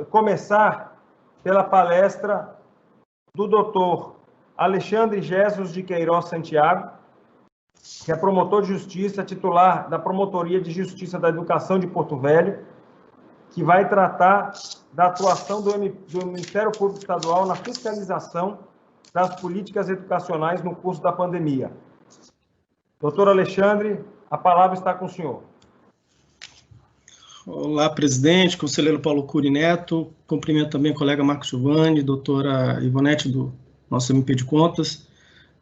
começar pela palestra do doutor Alexandre Jesus de Queiroz Santiago, que é promotor de justiça, titular da Promotoria de Justiça da Educação de Porto Velho, que vai tratar da atuação do Ministério Público Estadual na fiscalização das políticas educacionais no curso da pandemia. Doutor Alexandre, a palavra está com o senhor. Olá, presidente, conselheiro Paulo Cury Neto, cumprimento também o colega Marcos Giovanni, doutora Ivonete, do nosso MP de Contas.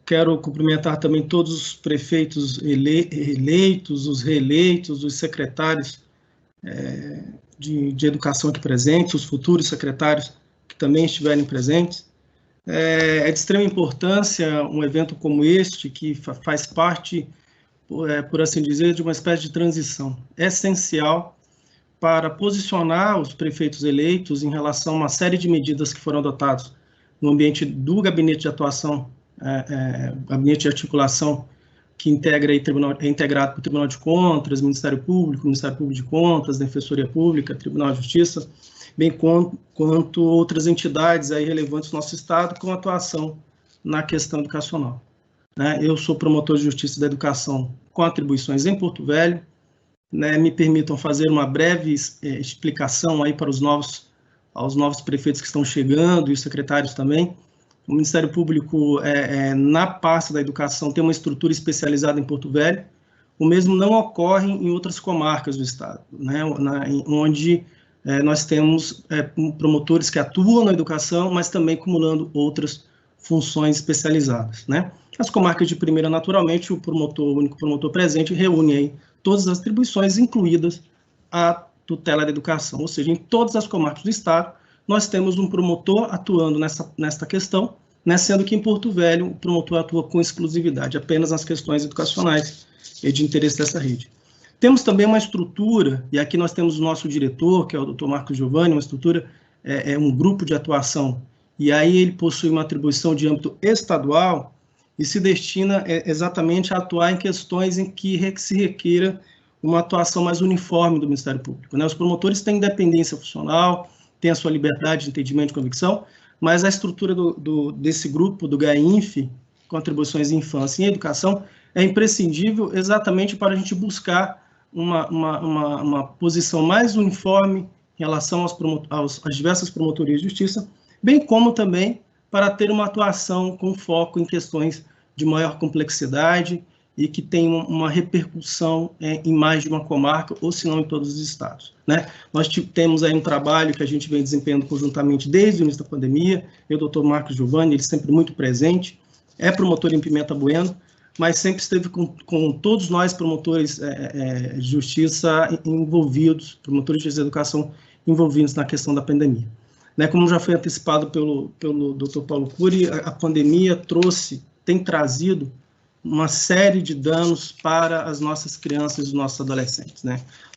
Quero cumprimentar também todos os prefeitos eleitos, os reeleitos, os secretários de educação aqui presentes, os futuros secretários que também estiverem presentes. É de extrema importância um evento como este, que faz parte, por assim dizer, de uma espécie de transição. É essencial para posicionar os prefeitos eleitos em relação a uma série de medidas que foram adotadas no ambiente do Gabinete de Atuação, Gabinete de Articulação, que é integrado pelo Tribunal de Contas, Ministério Público de Contas, Defensoria Pública, Tribunal de Justiça, bem quanto outras entidades aí relevantes do nosso Estado com atuação na questão educacional. Eu sou promotor de Justiça da Educação com atribuições em Porto Velho. Me permitam fazer uma breve explicação aí para aos novos prefeitos que estão chegando e os secretários também. O Ministério Público, na pasta da educação, tem uma estrutura especializada em Porto Velho. O mesmo não ocorre em outras comarcas do Estado, onde nós temos promotores que atuam na educação, mas também acumulando outras funções especializadas. As comarcas de primeira, naturalmente, o único promotor presente reúne aí todas as atribuições, incluídas a tutela da educação, ou seja, em todas as comarcas do Estado, nós temos um promotor atuando nesta questão, sendo que em Porto Velho o promotor atua com exclusividade, apenas nas questões educacionais e de interesse dessa rede. Temos também uma estrutura, e aqui nós temos o nosso diretor, que é o Dr. Marcos Giovanni, uma estrutura, um grupo de atuação, e aí ele possui uma atribuição de âmbito estadual e se destina exatamente a atuar em questões em que se requeira uma atuação mais uniforme do Ministério Público. Os promotores têm independência funcional, têm a sua liberdade de entendimento e convicção, mas a estrutura desse grupo, do GAINF, com atribuições em infância e educação, é imprescindível exatamente para a gente buscar uma posição mais uniforme em relação às diversas promotorias de justiça, bem como também para ter uma atuação com foco em questões de maior complexidade e que tem uma repercussão em mais de uma comarca, ou se não em todos os estados. Nós temos aí um trabalho que a gente vem desempenhando conjuntamente desde o início da pandemia, eu, doutor Marcos Giovanni, ele sempre muito presente, é promotor em Pimenta Bueno, mas sempre esteve com todos nós promotores de justiça envolvidos, promotores de educação envolvidos na questão da pandemia. Como já foi antecipado pelo Dr. Paulo Cury, a pandemia tem trazido uma série de danos para as nossas crianças e os nossos adolescentes.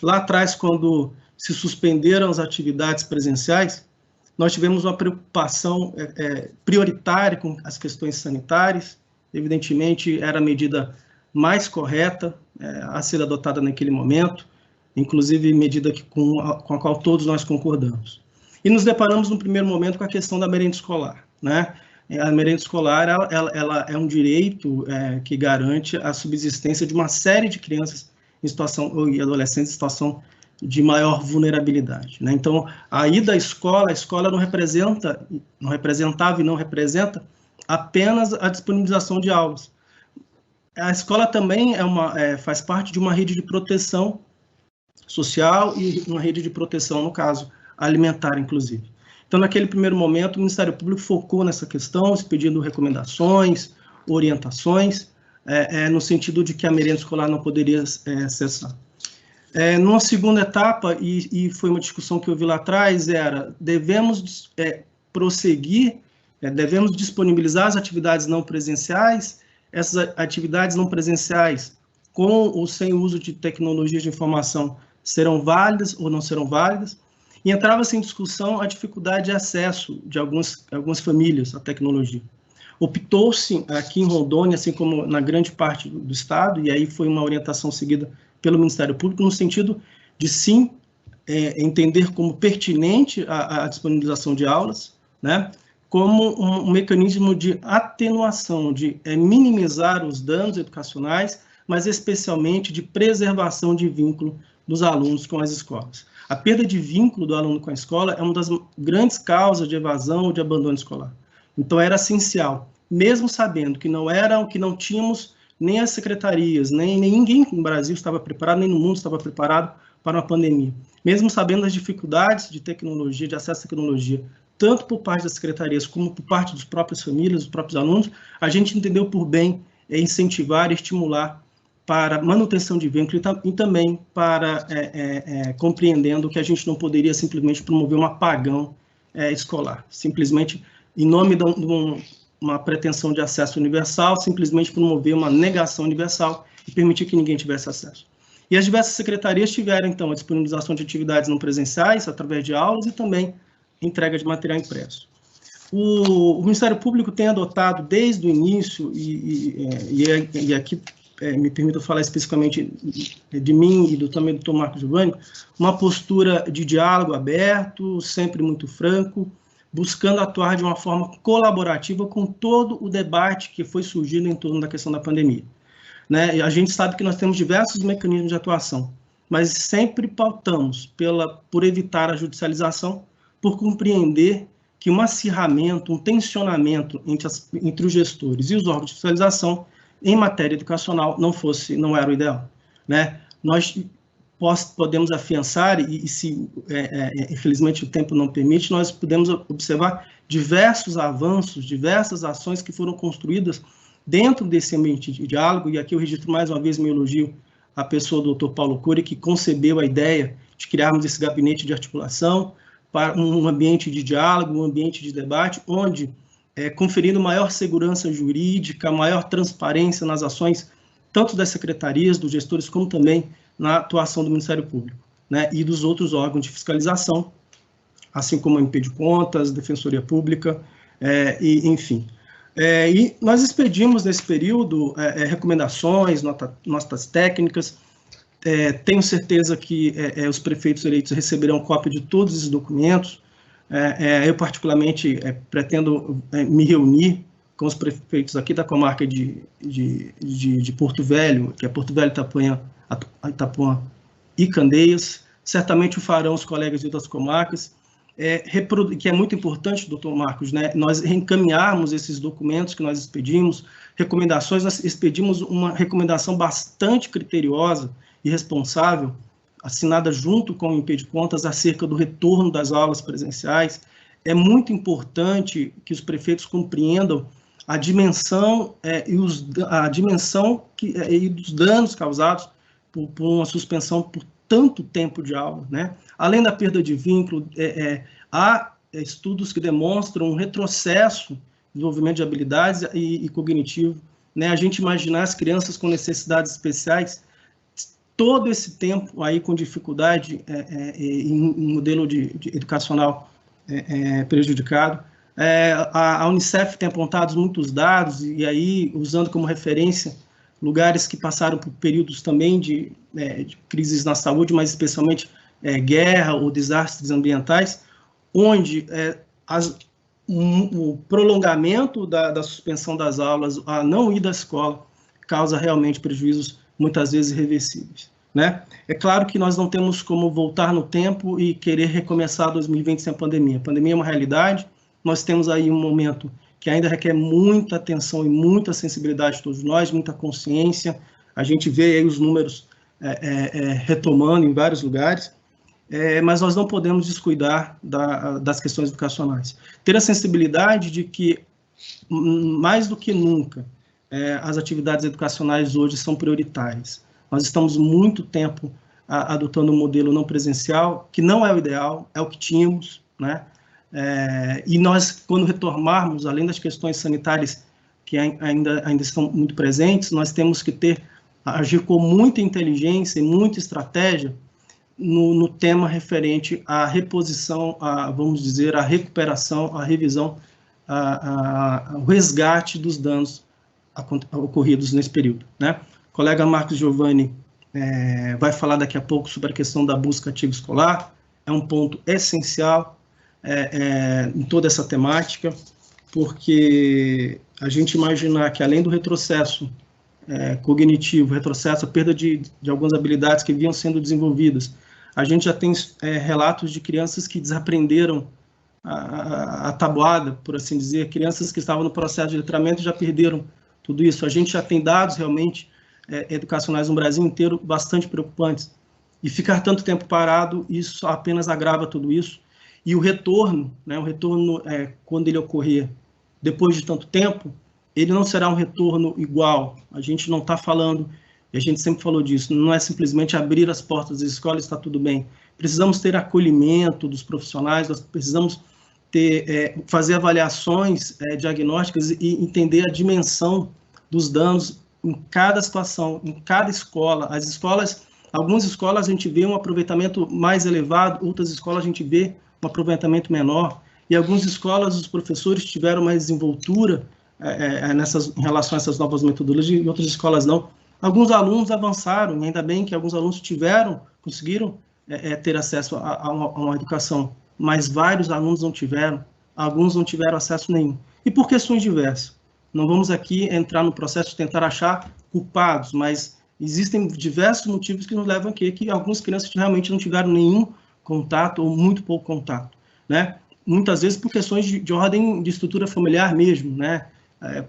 Lá atrás, quando se suspenderam as atividades presenciais, nós tivemos uma preocupação prioritária com as questões sanitárias. Evidentemente, era a medida mais correta a ser adotada naquele momento, inclusive medida com a qual todos nós concordamos. E nos deparamos, no primeiro momento, com a questão da merenda escolar. A merenda escolar ela é um direito que garante a subsistência de uma série de crianças e adolescentes em situação de maior vulnerabilidade. Então, a ida à escola, a escola não representava e não representa apenas a disponibilização de aulas. A escola também faz parte de uma rede de proteção social e uma rede de proteção, no caso, alimentar, inclusive. Então, naquele primeiro momento, o Ministério Público focou nessa questão, pedindo recomendações, orientações, no sentido de que a merenda escolar não poderia cessar. Numa segunda etapa, e foi uma discussão que eu vi lá atrás, devemos prosseguir, devemos disponibilizar as atividades não presenciais, essas atividades não presenciais, com ou sem uso de tecnologias de informação, serão válidas ou não serão válidas, e entrava-se em discussão a dificuldade de acesso de algumas famílias à tecnologia. Optou-se aqui em Rondônia, assim como na grande parte do Estado, e aí foi uma orientação seguida pelo Ministério Público, no sentido de, sim, entender como pertinente a disponibilização de aulas, né, como um mecanismo de atenuação, de minimizar os danos educacionais, mas especialmente de preservação de vínculo dos alunos com as escolas. A perda de vínculo do aluno com a escola é uma das grandes causas de evasão ou de abandono escolar. Então, era essencial, mesmo sabendo que não tínhamos nem as secretarias, nem ninguém no Brasil estava preparado, nem no mundo estava preparado para uma pandemia. Mesmo sabendo das dificuldades de tecnologia, de acesso à tecnologia, tanto por parte das secretarias como por parte das próprias famílias, dos próprios alunos, a gente entendeu por bem incentivar e estimular para manutenção de vínculo e também para compreendendo que a gente não poderia simplesmente promover um apagão escolar, simplesmente em nome de uma pretensão de acesso universal, simplesmente promover uma negação universal e permitir que ninguém tivesse acesso. E as diversas secretarias tiveram, então, a disponibilização de atividades não presenciais, através de aulas, e também entrega de material impresso. O Ministério Público tem adotado, desde o início, e aqui me permito falar especificamente de mim e também do Dr. Marcos Giovanni, uma postura de diálogo aberto, sempre muito franco, buscando atuar de uma forma colaborativa com todo o debate que foi surgindo em torno da questão da pandemia. Né? A gente sabe que nós temos diversos mecanismos de atuação, mas sempre pautamos por evitar a judicialização, por compreender que um acirramento, um tensionamento entre os gestores e os órgãos de fiscalização em matéria educacional não era o ideal. Né? Nós podemos afiançar, e se infelizmente o tempo não permite, nós podemos observar diversos avanços, diversas ações que foram construídas dentro desse ambiente de diálogo, e aqui eu registro mais uma vez meu elogio à pessoa do Dr. Paulo Cury, que concebeu a ideia de criarmos esse gabinete de articulação para um ambiente de diálogo, um ambiente de debate, onde, conferindo maior segurança jurídica, maior transparência nas ações, tanto das secretarias, dos gestores, como também na atuação do Ministério Público, né, e dos outros órgãos de fiscalização, assim como a MP de Contas, Defensoria Pública, enfim. E nós expedimos, nesse período, recomendações, notas técnicas. Tenho certeza que os prefeitos eleitos receberão cópia de todos esses documentos. Eu, particularmente, pretendo me reunir com os prefeitos aqui da comarca de Porto Velho, que é Porto Velho, Itapuã e Candeias. Certamente o farão os colegas de outras comarcas. Que é muito importante, doutor Marcos, né, nós reencaminharmos esses documentos que nós expedimos, recomendações. Nós expedimos uma recomendação bastante criteriosa e responsável, assinada junto com o MP de Contas, acerca do retorno das aulas presenciais. É muito importante que os prefeitos compreendam a dimensão e dos danos causados por uma suspensão por tanto tempo de aula, né? Além da perda de vínculo, há estudos que demonstram um retrocesso no desenvolvimento de habilidades e cognitivo, né? A gente imaginar as crianças com necessidades especiais, todo esse tempo aí com dificuldade em um modelo educacional prejudicado. A Unicef tem apontado muitos dados, e aí, usando como referência lugares que passaram por períodos também de crises na saúde, mas especialmente guerra ou desastres ambientais, onde o prolongamento da suspensão das aulas, a não ida à escola, causa realmente prejuízos muitas vezes irreversíveis, né? É claro que nós não temos como voltar no tempo e querer recomeçar 2020 sem a pandemia. A pandemia é uma realidade, nós temos aí um momento que ainda requer muita atenção e muita sensibilidade de todos nós, muita consciência. A gente vê aí os números retomando em vários lugares, mas nós não podemos descuidar das questões educacionais. Ter a sensibilidade de que, mais do que nunca, as atividades educacionais hoje são prioritárias. Nós estamos muito tempo adotando um modelo não presencial, que não é o ideal, é o que tínhamos, né? E nós, quando retomarmos, além das questões sanitárias que ainda estão muito presentes, nós temos que agir com muita inteligência e muita estratégia no tema referente à reposição, vamos dizer, à recuperação, à revisão, ao resgate dos danos ocorridos nesse período, né? O colega Marcos Giovanni vai falar daqui a pouco sobre a questão da busca ativa escolar, é um ponto essencial em toda essa temática, porque a gente imaginar que, além do retrocesso cognitivo, retrocesso, a perda de algumas habilidades que vinham sendo desenvolvidas, a gente já tem relatos de crianças que desaprenderam a tabuada, por assim dizer, crianças que estavam no processo de letramento já perderam tudo isso. A gente já tem dados realmente educacionais no Brasil inteiro bastante preocupantes. E ficar tanto tempo parado, isso apenas agrava tudo isso. E o retorno, quando ele ocorrer depois de tanto tempo, ele não será um retorno igual. A gente não está falando, e a gente sempre falou disso, não é simplesmente abrir as portas das escolas e está tudo bem. Precisamos ter acolhimento dos profissionais, nós precisamos fazer avaliações diagnósticas e entender a dimensão dos danos em cada situação, em cada escola. As escolas, algumas escolas a gente vê um aproveitamento mais elevado, outras escolas a gente vê um aproveitamento menor, e algumas escolas os professores tiveram mais desenvoltura em relação a essas novas metodologias, e outras escolas não. Alguns alunos avançaram, e ainda bem que alguns alunos conseguiram ter acesso a uma educação, mas vários alunos não tiveram, alguns não tiveram acesso nenhum. E por questões diversas. Não vamos aqui entrar no processo de tentar achar culpados, mas existem diversos motivos que nos levam aqui, que algumas crianças realmente não tiveram nenhum contato ou muito pouco contato, né? Muitas vezes por questões de ordem de estrutura familiar mesmo, né?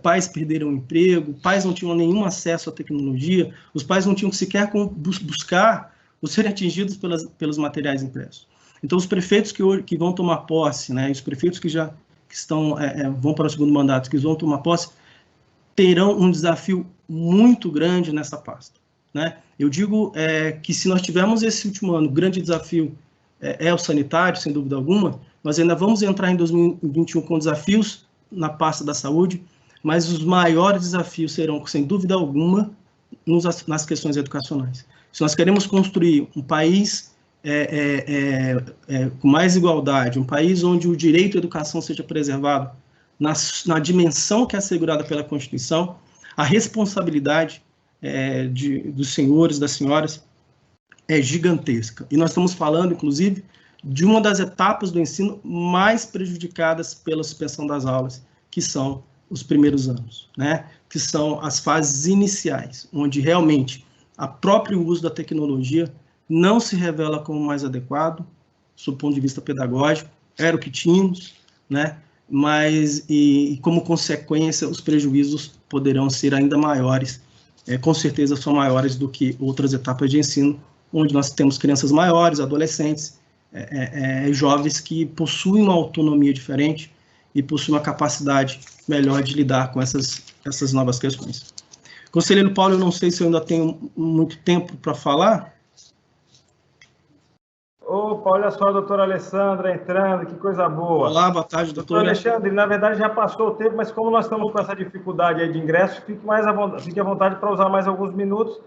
Pais perderam o emprego, pais não tinham nenhum acesso à tecnologia, os pais não tinham sequer como buscar ou serem atingidos pelos materiais impressos. Então, os prefeitos que vão tomar posse, né, os prefeitos que vão para o segundo mandato, que vão tomar posse, terão um desafio muito grande nessa pasta, né? Eu digo que se nós tivermos esse último ano, o grande desafio o sanitário, sem dúvida alguma, nós ainda vamos entrar em 2021 com desafios na pasta da saúde, mas os maiores desafios serão, sem dúvida alguma, nas questões educacionais. Se nós queremos construir um país com mais igualdade, um país onde o direito à educação seja preservado na dimensão que é assegurada pela Constituição, a responsabilidade dos senhores, das senhoras, é gigantesca. E nós estamos falando, inclusive, de uma das etapas do ensino mais prejudicadas pela suspensão das aulas, que são os primeiros anos, né? Que são as fases iniciais, onde realmente o próprio uso da tecnologia não se revela como mais adequado, sob o ponto de vista pedagógico, era o que tínhamos, né? Mas, e como consequência, os prejuízos poderão ser ainda maiores, com certeza são maiores do que outras etapas de ensino, onde nós temos crianças maiores, adolescentes, jovens que possuem uma autonomia diferente e possuem uma capacidade melhor de lidar com essas novas questões. Conselheiro Paulo, eu não sei se eu ainda tenho muito tempo para falar. Opa, olha só a doutora Alessandra entrando, que coisa boa. Olá, boa tarde, doutor. Alexandre, na verdade já passou o tempo, mas como nós estamos com essa dificuldade aí de ingresso, fique à vontade para usar mais alguns minutos,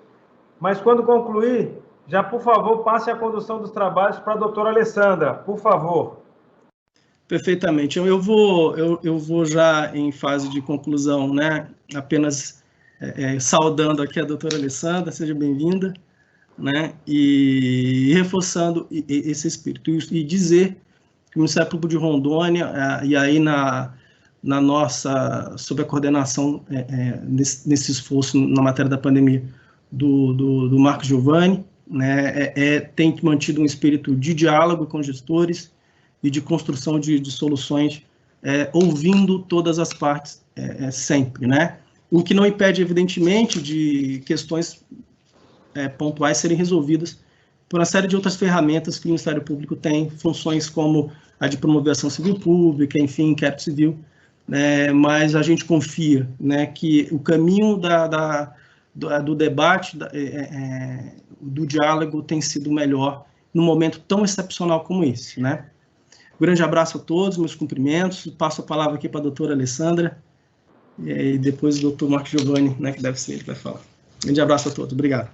mas quando concluir, já, por favor, passe a condução dos trabalhos para a doutora Alessandra, por favor. Perfeitamente. Eu vou já em fase de conclusão, né? Apenas saudando aqui a doutora Alessandra, seja bem-vinda, né? E reforçando esse espírito. E dizer que o Ministério Público de Rondônia, e aí sob a coordenação nesse esforço na matéria da pandemia do Marco Giovanni, né, tem mantido um espírito de diálogo com gestores e de construção de soluções, ouvindo todas as partes sempre, né? O que não impede, evidentemente, de questões pontuais serem resolvidas por uma série de outras ferramentas que o Ministério Público tem, funções como a de promover ação civil pública, enfim, inquérito civil, né? Mas a gente confia, né, que o caminho do debate, do diálogo tem sido melhor num momento tão excepcional como esse, né? Um grande abraço a todos, meus cumprimentos, passo a palavra aqui para a doutora Alessandra, e depois o doutor Marco Giovanni, né, que deve ser, ele vai falar. Um grande abraço a todos, obrigado.